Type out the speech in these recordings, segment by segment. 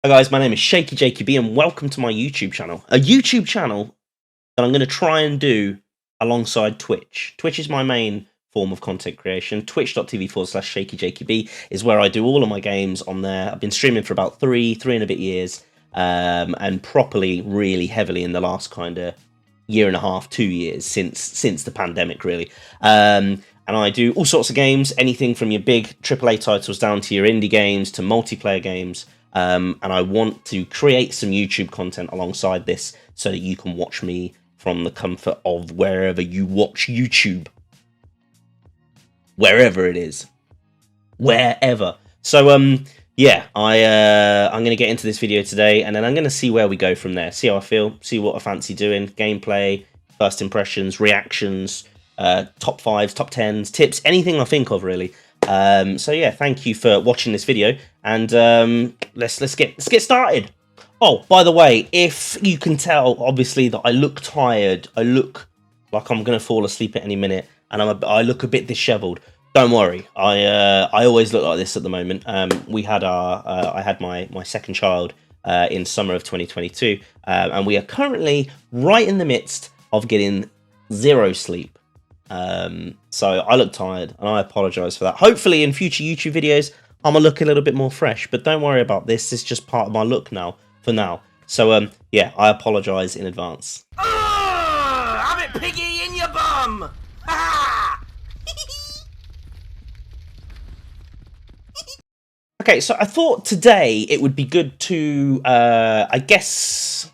Hi guys, my name is ShakyJKB and welcome to my YouTube channel. A YouTube channel that I'm going to try and do alongside Twitch. Twitch is my main form of content creation. Twitch.tv/ShakyJKB is where I do all of my games on there. I've been streaming for about three and a bit years, and properly, really heavily in the last kind of year and a half, 2 years since the pandemic, really. And I do all sorts of games, anything from your big AAA titles down to your indie games to multiplayer games. And I want to create some YouTube content alongside this so that you can watch me from the comfort of wherever you watch YouTube. Wherever it is. Wherever. So, yeah, I'm going to get into this video today, and then I'm going to see where we go from there. See how I feel, see what I fancy doing, gameplay, first impressions, reactions, top 5s, top 10s, tips, anything I think of, really. So yeah, thank you for watching this video, and let's get started. Oh, by the way, if you can tell, obviously, that I look tired, I look like I'm gonna fall asleep at any minute, and I look a bit disheveled. Don't worry, I always look like this at the moment. I had my second child in summer of 2022, and we are currently right in the midst of getting zero sleep. So I look tired, and I apologize for that. Hopefully in future YouTube videos I'm gonna look a little bit more fresh, but don't worry about this. It's just part of my look now, for now. So yeah, I apologize in advance. I'm a piggy in your bum. Okay, so I thought today it would be good to I guess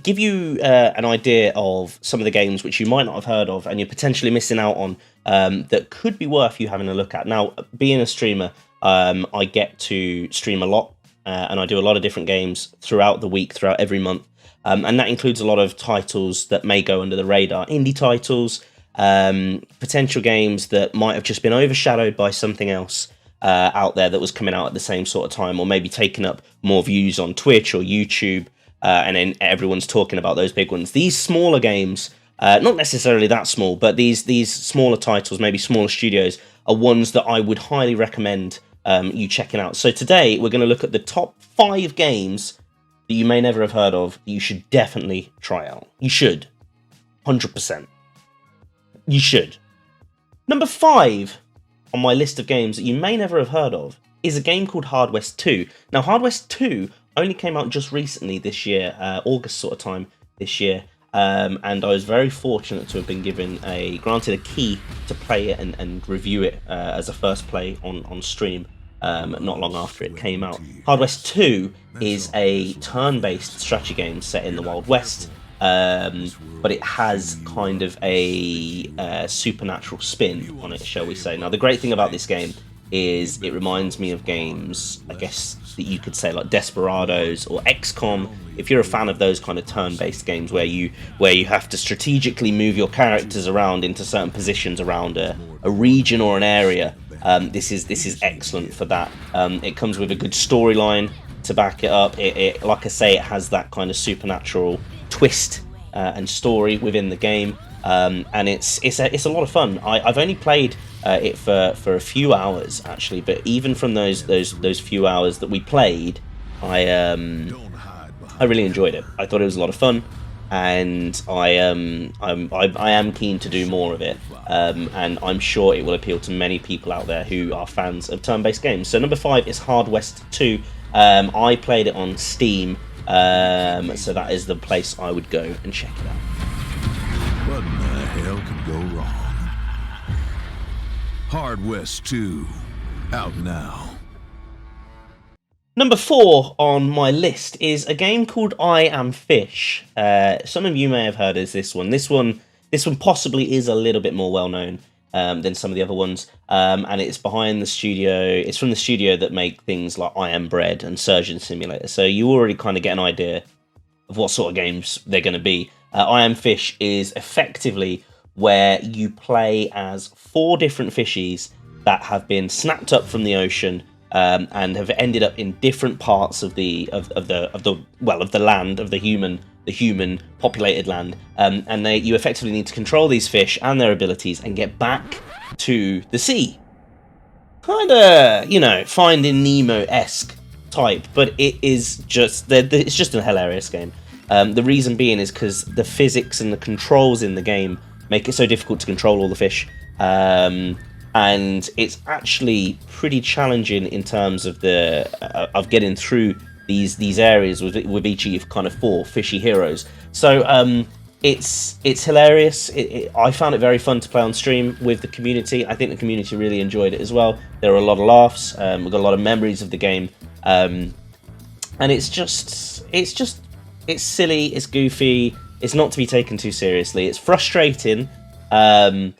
give you an idea of some of the games which you might not have heard of and you're potentially missing out on, that could be worth you having a look at. Now, being a streamer, I get to stream a lot, and I do a lot of different games throughout the week, throughout every month, and that includes a lot of titles that may go under the radar, indie titles, potential games that might have just been overshadowed by something else out there that was coming out at the same sort of time, or maybe taking up more views on Twitch or YouTube. And then everyone's talking about those big ones. These smaller games, not necessarily that small, but these smaller titles, maybe smaller studios, are ones that I would highly recommend you checking out. So today we're going to look at the top 5 games that you may never have heard of that you should definitely try out. You should. 100%. You should. Number 5 on my list of games that you may never have heard of is a game called Hard West 2. Now, Hard West 2 only came out just recently this year, August sort of time this year, and I was very fortunate to have been granted a key to play it and review it as a first play on stream not long after it came out. Hard West 2 is a turn-based strategy game set in the Wild West, but it has kind of a supernatural spin on it, shall we say. Now, the great thing about this game is it reminds me of games, I guess, that you could say like Desperados or XCOM. If you're a fan of those kind of turn-based games where you have to strategically move your characters around into certain positions around a region or an area, this is excellent for that. It comes with a good storyline to back it up. It like I say, it has that kind of supernatural twist and story within the game. And it's a lot of fun. I've only played it for a few hours actually, but even from those few hours that we played, I really enjoyed it. I thought it was a lot of fun, and I am keen to do more of it, and I'm sure it will appeal to many people out there who are fans of turn-based games. So number 5 is Hard West 2. I played it on Steam, so that is the place I would go and check it out. What in the hell could go wrong? Hard West 2, out now. Number 4 on my list is a game called I Am Fish. Some of you may have heard of this one. This one possibly is a little bit more well known than some of the other ones, and it's behind the studio. It's from the studio that make things like I Am Bread and Surgeon Simulator. So you already kind of get an idea of what sort of games they're going to be. I Am Fish is effectively where you play as 4 different fishies that have been snapped up from the ocean, and have ended up in different parts of the land, of the human populated land, and you effectively need to control these fish and their abilities and get back to the sea. Kind of, you know, Finding Nemo-esque type, but it is just it's just a hilarious game. The reason being is because the physics and the controls in the game make it so difficult to control all the fish, and it's actually pretty challenging in terms of of getting through these areas with each of your kind of 4 fishy heroes. So it's hilarious. I found it very fun to play on stream with the community. I think the community really enjoyed it as well. There were a lot of laughs. We got a lot of memories of the game, and it's silly, it's goofy, it's not to be taken too seriously. It's frustrating, but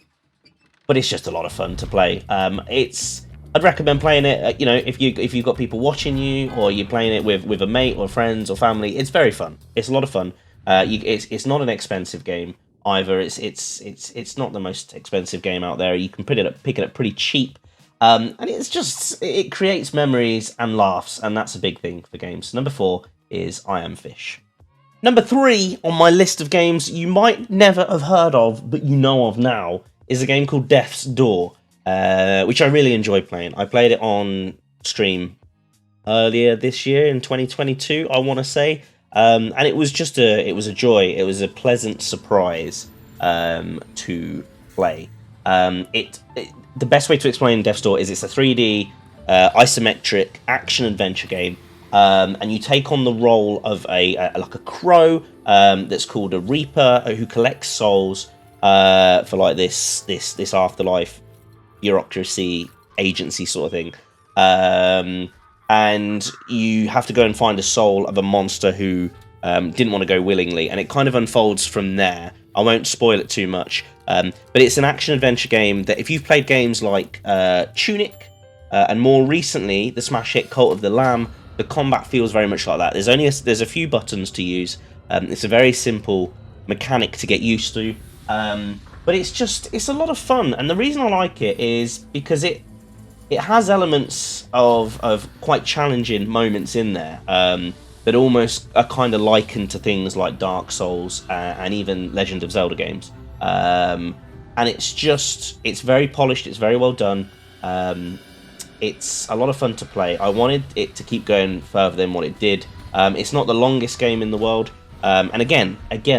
it's just a lot of fun to play. I'd recommend playing it. You know, if you've got people watching you, or you're playing it with a mate or friends or family, it's very fun. It's a lot of fun. It's not an expensive game either. It's not the most expensive game out there. You can pick it up pretty cheap, and it creates memories and laughs, and that's a big thing for games. Number 4 is I Am Fish. Number 3 on my list of games you might never have heard of, but you know of now, is a game called Death's Door, which I really enjoy playing. I played it on stream earlier this year in 2022, I want to say, and it was a joy. It was a pleasant surprise to play. The best way to explain Death's Door is it's a 3D isometric action adventure game. And you take on the role of a crow that's called a reaper, who collects souls for like this afterlife bureaucracy agency sort of thing. And you have to go and find a soul of a monster who didn't want to go willingly, and it kind of unfolds from there. I won't spoil it too much, but it's an action adventure game that, if you've played games like Tunic and more recently the smash hit Cult of the Lamb, the combat feels very much like that. There's a few buttons to use. It's a very simple mechanic to get used to, but it's a lot of fun. And the reason I like it is because it has elements of quite challenging moments in there, that almost are kind of likened to things like Dark Souls and even Legend of Zelda games. And it's very polished. It's very well done. It's a lot of fun to play. I wanted it to keep going further than what it did. It's not the longest game in the world, and again,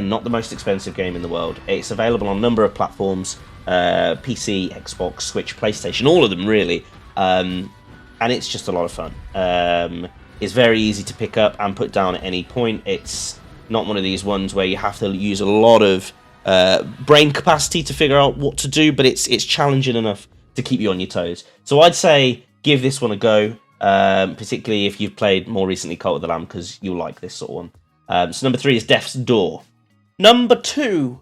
not the most expensive game in the world. It's available on a number of platforms: PC, Xbox, Switch, PlayStation, all of them really. And it's just a lot of fun. It's very easy to pick up and put down at any point. It's not one of these ones where you have to use a lot of brain capacity to figure out what to do, but it's challenging enough to keep you on your toes. So I'd say give this one a go, particularly if you've played more recently Cult of the Lamb, because you'll like this sort of one. So number 3 is Death's Door. Number 2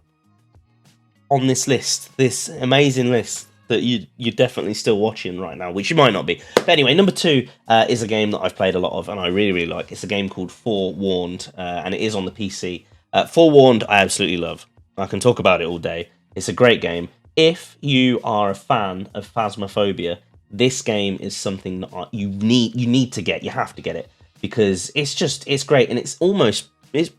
on this list, this amazing list that you're definitely still watching right now, which you might not be. But anyway, number 2 is a game that I've played a lot of and I really, really like. It's a game called Forewarned, and it is on the PC. Forewarned I absolutely love. I can talk about it all day. It's a great game. If you are a fan of Phasmophobia, this game is something that you need to get. You have to get it, because it's great, and it's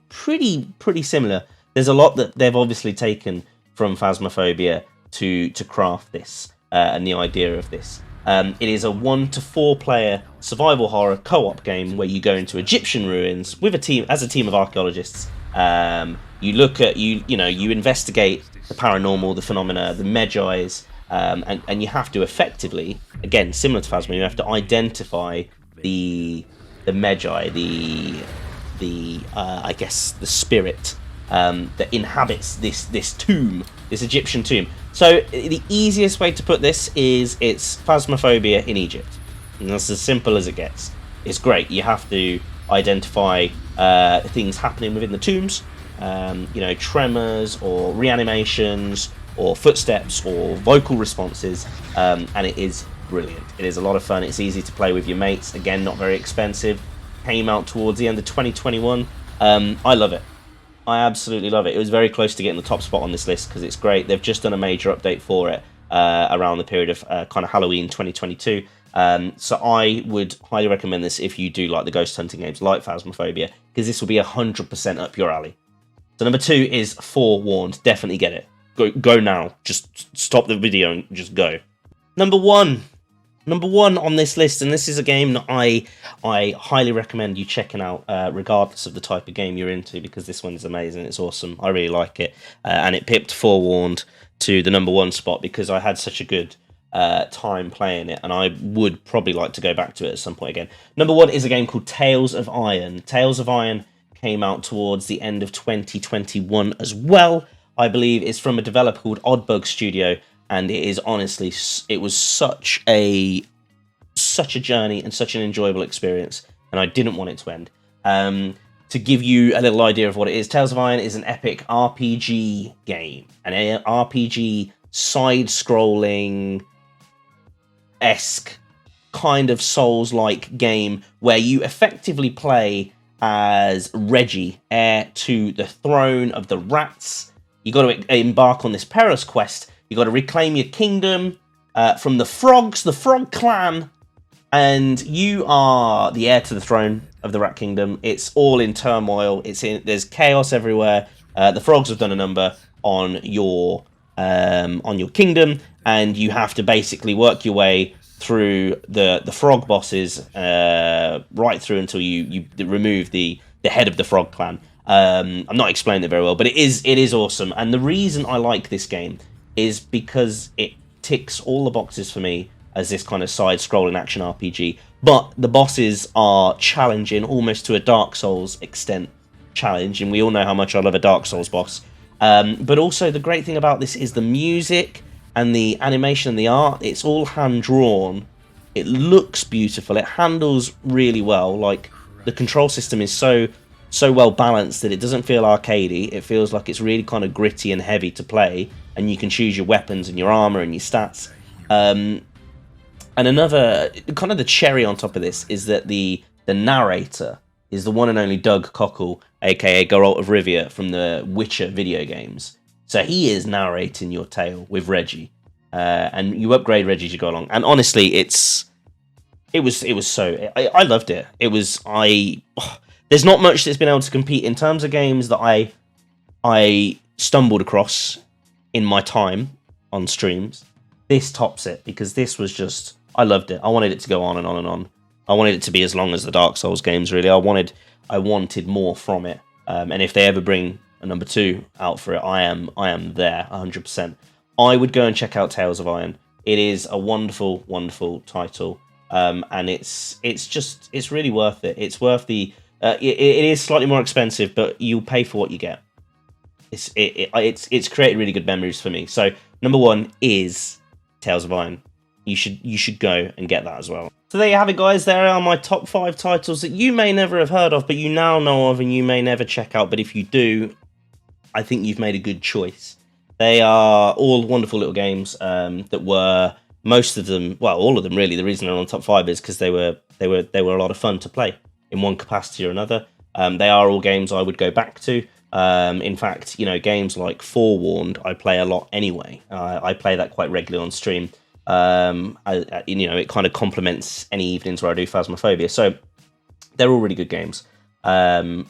pretty similar. There's a lot that they've obviously taken from Phasmophobia to craft this and the idea of this. It is a 1 to 4 player survival horror co-op game where you go into Egyptian ruins with a team of archaeologists. You look at you investigate the paranormal, the phenomena, the Medjais, and you have to effectively, again, similar to Phasma, you have to identify the Medjai, I guess the spirit that inhabits this tomb, this Egyptian tomb. So the easiest way to put this is it's Phasmophobia in Egypt, and that's as simple as it gets. It's great. You have to identify things happening within the tombs, tremors or reanimations or footsteps or vocal responses, and it is brilliant. It is a lot of fun. It's easy to play with your mates. Again, not very expensive. Came out towards the end of 2021. I love it. I absolutely love it. It was very close to getting the top spot on this list because it's great. They've just done a major update for it around the period of kind of Halloween 2022. So I would highly recommend this if you do like the ghost hunting games like Phasmophobia, because this will be 100% up your alley. So number 2 is Forewarned. Definitely get it. Go now. Just stop the video and just go. Number 1 Number 1 on this list, and this is a game that I highly recommend you checking out, regardless of the type of game you're into, because this one is amazing. It's awesome. I really like it, and it pipped Forewarned to the number 1 spot because I had such a good time playing it, and I would probably like to go back to it at some point again. Number 1 is a game called Tales of Iron. Tales of Iron came out towards the end of 2021 as well. I believe it's from a developer called Oddbug Studio. And it is honestly, it was such a journey and such an enjoyable experience, and I didn't want it to end. To give you a little idea of what it is, Tales of Iron is an epic RPG game, an RPG side-scrolling-esque kind of Souls-like game where you effectively play as Reggie, heir to the throne of the rats. You got to embark on this perilous quest. You got to reclaim your kingdom from the frogs, the frog clan, and you are the heir to the throne of the rat kingdom. It's all in turmoil. There's chaos everywhere. The frogs have done a number on your kingdom, and you have to basically work your way through the frog bosses right through until you remove the head of the frog clan. I'm not explaining it very well, but it is awesome. And the reason I like this game is because it ticks all the boxes for me as this kind of side-scrolling action RPG, but the bosses are challenging, almost to a Dark Souls extent challenge, and we all know how much I love a Dark Souls boss. But also the great thing about this is the music and the animation and the art. It's all hand-drawn. It looks beautiful. It handles really well. Like, the control system is so well balanced that it doesn't feel arcadey. It feels like it's really kind of gritty and heavy to play, and you can choose your weapons and your armor and your stats. And another kind of the cherry on top of this is that the narrator is the one and only Doug Cockle, aka Geralt of Rivia from the Witcher video games. So he is narrating your tale with Reggie, and you upgrade Reggie as you go along. And honestly, it was so I loved it. There's not much that's been able to compete in terms of games that I stumbled across in my time on streams. This tops it, because this was just, I loved it. I wanted it to go on and on and on. I wanted it to be as long as the Dark Souls games, really. I wanted more from it. And if they ever bring a number 2 out for it, I am there 100%. I would go and check out Tales of Iron. It is a wonderful, wonderful title. And it's really worth it. It's worth the it is slightly more expensive, but you'll pay for what you get. It's created really good memories for me. So number 1 is Tales of Iron. You should go and get that as well. So there you have it, guys. There are my top 5 titles that you may never have heard of, but you now know of, and you may never check out. But if you do, I think you've made a good choice. They are all wonderful little games that were, most of them, well, all of them really. The reason they're on top 5 is because they were a lot of fun to play in one capacity or another. They are all games I would go back to. In fact, games like Forewarned, I play a lot anyway. I play that quite regularly on stream. It kind of complements any evenings where I do Phasmophobia. So they're all really good games. I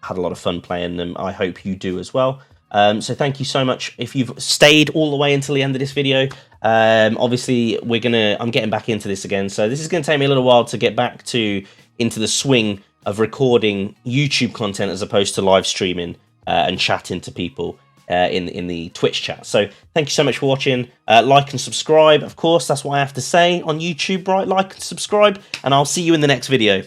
had a lot of fun playing them. I hope you do as well. So thank you so much if you've stayed all the way until the end of this video. Obviously, I'm getting back into this again. So this is going to take me a little while to get back into the swing of recording YouTube content as opposed to live streaming and chatting to people in the Twitch chat. So thank you so much for watching. Like and subscribe, of course. That's what I have to say on YouTube, right? Like and subscribe, and I'll see you in the next video.